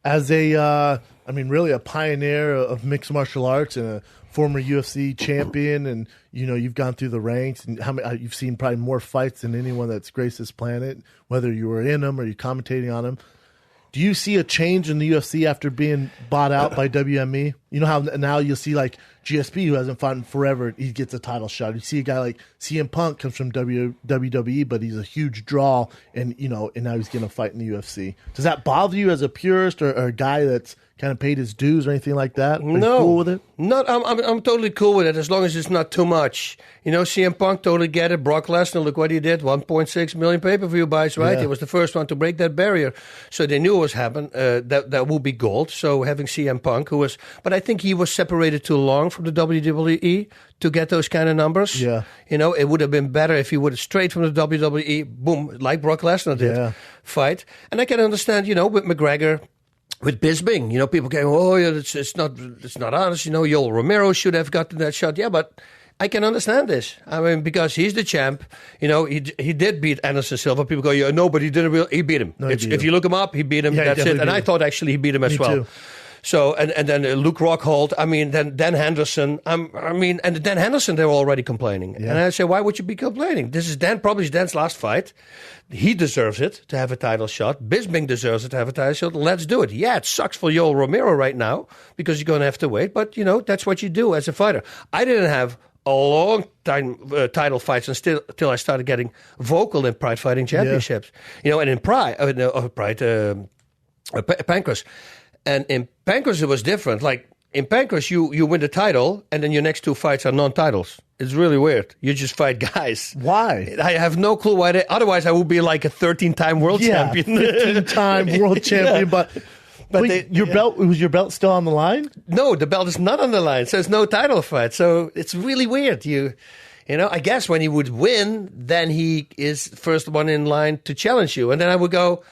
as really a pioneer of mixed martial arts and a former UFC champion, and you've gone through the ranks, and you've seen probably more fights than anyone that's graced this planet, whether you were in them or you're commentating on them. Do you see a change in the UFC after being bought out by WME? You know how now you'll see like GSP, who hasn't fought in forever, he gets a title shot. You see a guy like CM Punk comes from WWE, but he's a huge draw, and now he's going to fight in the UFC. Does that bother you as a purist or a guy that's kind of paid his dues or anything like that? Are you cool with it? I'm totally cool with it as long as it's not too much. CM Punk totally get it. Brock Lesnar, look what he did, 1.6 million pay-per-view buys, right? Yeah. He was the first one to break that barrier. So they knew it was happening. That would be gold. So having CM Punk, but I think he was separated too long from the WWE to get those kind of numbers. Yeah. It would have been better if he would have straight from the WWE, boom, like Brock Lesnar did, fight. And I can understand, with McGregor, with Bisping, people going, it's not honest. Yoel Romero should have gotten that shot. Yeah, but I can understand this. I mean, because he's the champ. He did beat Anderson Silva. People go, no, but he didn't. He beat him. No, If you look him up, he beat him. Yeah, that's it. And I thought actually he beat him as well. Too. So and then Luke Rockhold. Then Dan Henderson. And Dan Henderson, they were already complaining. Yeah. And I say, why would you be complaining? This is probably Dan's last fight. He deserves it to have a title shot. Bisping deserves it to have a title shot. Let's do it. Yeah, it sucks for Yoel Romero right now because you're going to have to wait. But that's what you do as a fighter. I didn't have a long time title fights until I started getting vocal in Pride Fighting Championships. And in Pancras. And in Pancras, it was different. Like, in Pancras, you win the title, and then your next two fights are non-titles. It's really weird. You just fight guys. Why? I have no clue why. Otherwise, I would be like a 13-time world champion. 15-time world champion, but wait, was your belt still on the line? No, the belt is not on the line, so it's no title fight. So it's really weird. I guess when he would win, then he is first one in line to challenge you. And then I would go,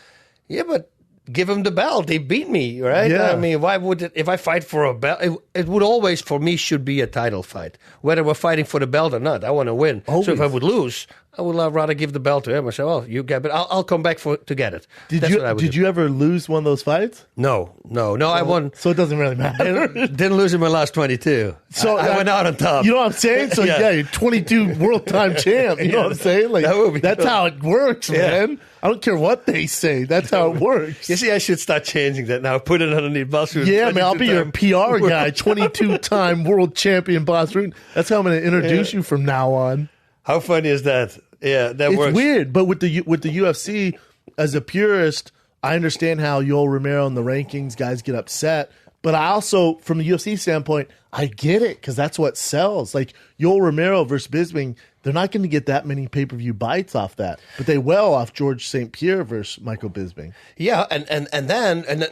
yeah, but give him the belt. They beat me, right? Yeah. I mean, why would it, if I fight for a belt, it would always, for me, should be a title fight. Whether we're fighting for the belt or not, I want to win. Always. So if I would lose, I would rather give the belt to him. I say, well, you get it. I'll come back to get it. Did you ever lose one of those fights? No, I won. So it doesn't really matter. Didn't lose in my last 22. So I went out on top. You know what I'm saying? So you're 22 world time champ. You know what I'm saying? Like that's how it works, man. I don't care what they say. That's how it works. You see, I should start changing that now. Put it underneath Boss Rutten. Yeah, man, I'll be your PR guy. 22-time world champion Boss Rutten. That's how I'm going to introduce you from now on. How funny is that? Yeah, that works. It's weird, but with the UFC, as a purist, I understand how Yoel Romero and the rankings guys get upset. But I also, from a UFC standpoint, I get it because that's what sells. Like Yoel Romero versus Bisping, they're not going to get that many pay-per-view bites off that, but they will off George St. Pierre versus Michael Bisping. Yeah, and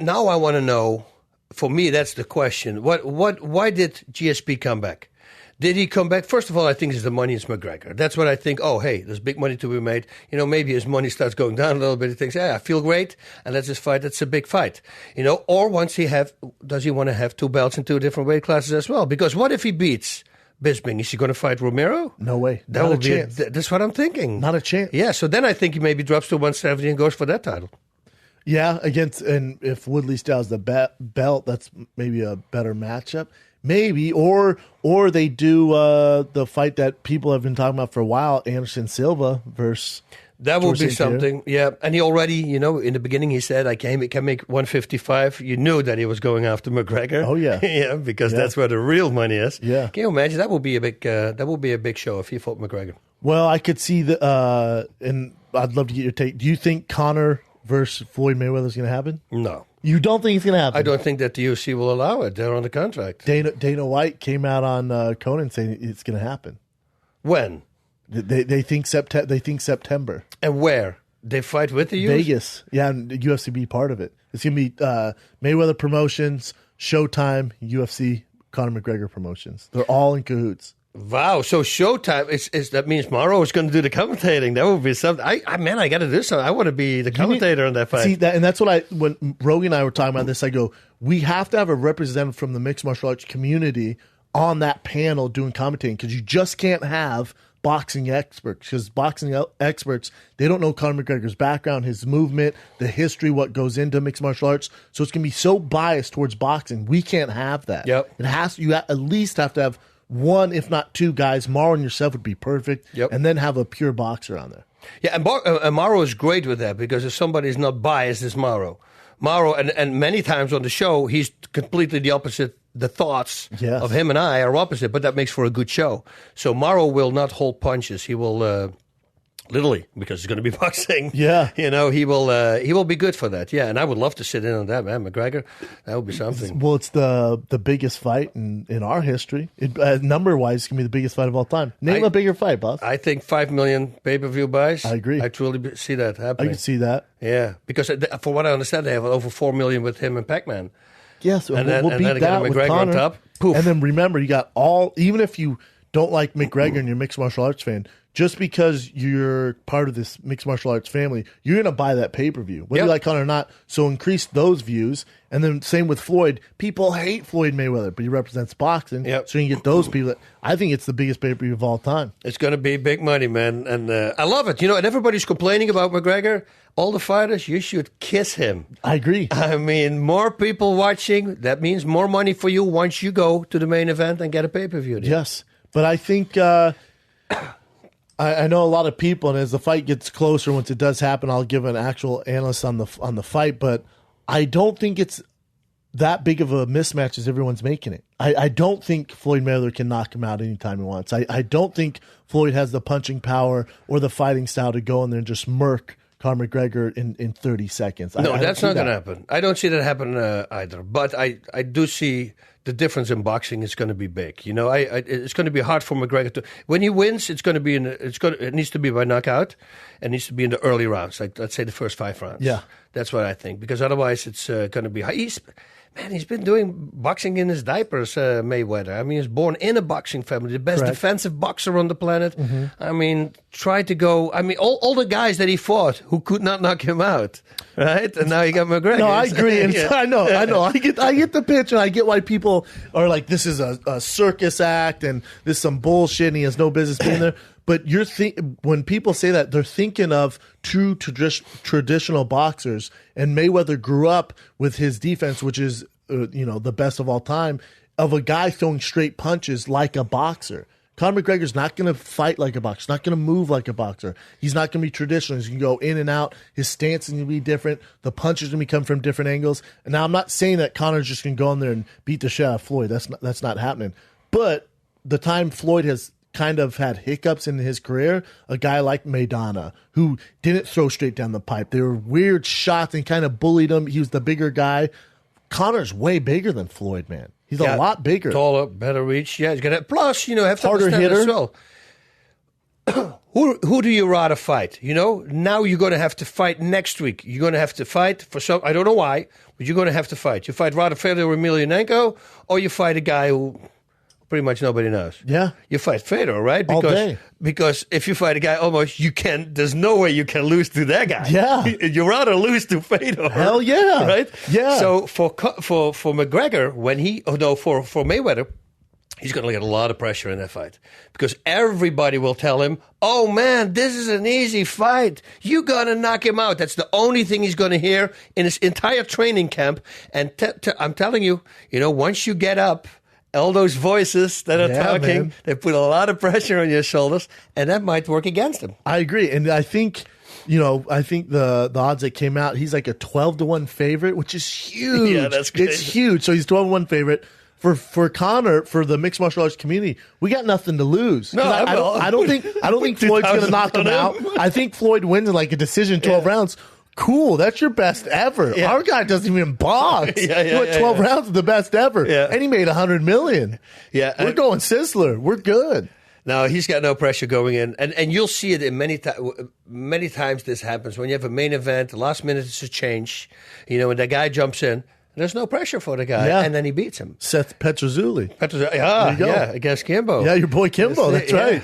now I want to know. For me, that's the question. Why did GSP come back? Did he come back? First of all, I think it's the money is McGregor. That's what I think. Oh, hey, there's big money to be made. Maybe his money starts going down a little bit. He thinks, I feel great, and let's just fight. That's a big fight. Or does he want to have two belts in two different weight classes as well? Because what if he beats Bisping? Is he going to fight Romero? No way. That Not would a be chance. That's what I'm thinking. Not a chance. Yeah, so then I think he maybe drops to 170 and goes for that title. Yeah, and if Woodley still has the belt, that's maybe a better matchup. Maybe, or they do the fight that people have been talking about for a while, Anderson Silva versus that would be something. Yeah, and he already, in the beginning he said, I can make 155. You knew that he was going after McGregor. Oh yeah, yeah, because that's where the real money is. Yeah, can you imagine? That would be a big show if he fought McGregor. Well, I could see and I'd love to get your take. Do you think Conor versus Floyd Mayweather is going to happen? No. You don't think it's going to happen? I don't think that the UFC will allow it. They're on the contract. Dana White came out on Conan saying it's going to happen. When? They think September. And where? They fight with the UFC? Vegas. Yeah, and the UFC be part of it. It's going to be Mayweather Promotions, Showtime, UFC, Conor McGregor Promotions. They're all in cahoots. Wow, so Showtime, that means Mauro is going to do the commentating. That would be something. I got to do something. I want to be the commentator on that fight. See, and that's what when Rogan and I were talking about this, I go, we have to have a representative from the mixed martial arts community on that panel doing commentating because you just can't have boxing experts, because experts, they don't know Conor McGregor's background, his movement, the history, what goes into mixed martial arts. So it's going to be so biased towards boxing. We can't have that. Yep. You at least have to have one, if not two guys. Mauro and yourself would be perfect. Yep. And then have a pure boxer on there. Yeah, and Mauro is great with that, because if somebody's not biased, it's Mauro. Mauro, and many times on the show, he's completely the opposite. The thoughts of him and I are opposite, but that makes for a good show. So Mauro will not hold punches. He will literally, because it's going to be boxing. Yeah, he will be good for that. Yeah, and I would love to sit in on that, man. McGregor, that would be something. Well, it's the biggest fight in our history. Number wise, it's gonna be the biggest fight of all time. Name a bigger fight, boss. I think 5 million pay-per-view buys. I agree. I truly see that happening. I can see that. Yeah, because for what I understand, they have over 4 million with him and Pac-Man. Yes, and we'll beat that with McGregor Conor. on top. Poof. And then remember, you got even if you don't like McGregor and you're a mixed martial arts fan, just because you're part of this mixed martial arts family, you're going to buy that pay-per-view, whether you like Conor or not. So increase those views. And then same with Floyd. People hate Floyd Mayweather, but he represents boxing. Yep. So you can get those people. I think it's the biggest pay-per-view of all time. It's going to be big money, man. And I love it. And everybody's complaining about McGregor. All the fighters, you should kiss him. I agree. I mean, more people watching, that means more money for you once you go to the main event and get a pay-per-view. Yes. But I think... I know a lot of people, and as the fight gets closer, once it does happen, I'll give an actual analyst on the fight. But I don't think it's that big of a mismatch as everyone's making it. I don't think Floyd Mayweather can knock him out anytime he wants. I don't think Floyd has the punching power or the fighting style to go in there and just murk Conor McGregor in 30 seconds. No, that's not going to happen. I don't see that happen either. But I do see the difference in boxing is going to be big. It's going to be hard for McGregor to. When he wins, it needs to be by knockout, and needs to be in the early rounds, like let's say the first 5 rounds. Yeah, that's what I think, because otherwise it's going to be. He's been doing boxing in his diapers, Mayweather. I mean, he's born in a boxing family, the best defensive boxer on the planet. Mm-hmm. I mean, try to go. I mean, all the guys that he fought who could not knock him out, right? And now you got McGregor. No, I agree. And I know. I get the pitch, and I get why people are like, this is a circus act, and this is some bullshit, and he has no business being there. But when people say that, they're thinking of true traditional boxers, and Mayweather grew up with his defense, which is the best of all time, of a guy throwing straight punches like a boxer. Conor McGregor's not going to fight like a boxer. He's not going to move like a boxer. He's not going to be traditional. He's going to go in and out. His stance is going to be different. The punches are going to come from different angles. And now I'm not saying that Conor's just going to go in there and beat the shit out of Floyd. That's not happening. But the time Floyd has kind of had hiccups in his career, a guy like Maidana, who didn't throw straight down the pipe. They were weird shots and kind of bullied him. He was the bigger guy. Conor's way bigger than Floyd, man. He's a lot bigger. Taller, better reach. Yeah, he's got plus, have to harder understand hitter. As well. Who do you rather fight? Now you're going to have to fight next week. You're going to have to fight for some, I don't know why, but you're going to have to fight. You fight rather Fedor or Emelianenko, or you fight a guy who pretty much nobody knows. Yeah. You fight Fedor, right? All day. Because if you fight a guy there's no way you can lose to that guy. Yeah. You'd rather lose to Fedor. Hell yeah. Right? Yeah. So for McGregor, for Mayweather, he's going to get a lot of pressure in that fight, because everybody will tell him, oh man, this is an easy fight. You got to knock him out. That's the only thing he's going to hear in his entire training camp. And I'm telling you, once you get up, all those voices that are talking, man, they put a lot of pressure on your shoulders, and that might work against him. I agree. And I think, the odds that came out, he's like a 12-1 favorite, which is huge. Yeah, that's great. It's huge. So he's 12-1 favorite. For Conor, for the mixed martial arts community, we got nothing to lose. No, I don't think Floyd's going to knock him out. I think Floyd wins in like a decision, 12 rounds. Cool, that's your best ever. Yeah. Our guy doesn't even box. He went 12 rounds of the best ever, and he made $100 million. Yeah, we're going Sizzler. We're good. No, he's got no pressure going in, and you'll see it in many times. This happens when you have a main event. The last minute is a change. When the guy jumps in, there's no pressure for the guy, and then he beats him. Seth Petrozzulli. Against Kimbo. Yeah, your boy Kimbo. That's right.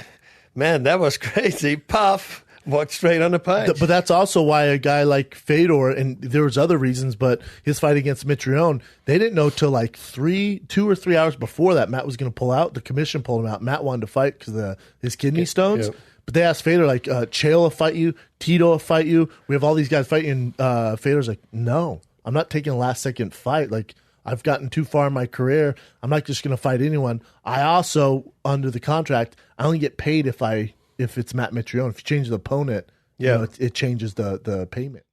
Man, that was crazy. Puff. Walked straight on the punch. But that's also why a guy like Fedor, and there was other reasons, but his fight against Mitrione, they didn't know till like 2 or 3 hours before that Matt was going to pull out. The commission pulled him out. Matt wanted to fight because of his kidney stones. Yeah. But they asked Fedor, like, Chael will fight you, Tito will fight you. We have all these guys fighting. Fedor's like, no, I'm not taking a last-second fight. Like, I've gotten too far in my career. I'm not just going to fight anyone. I also, under the contract, I only get paid if it's Matt Mitrione. If you change the opponent, yeah, it changes the payment.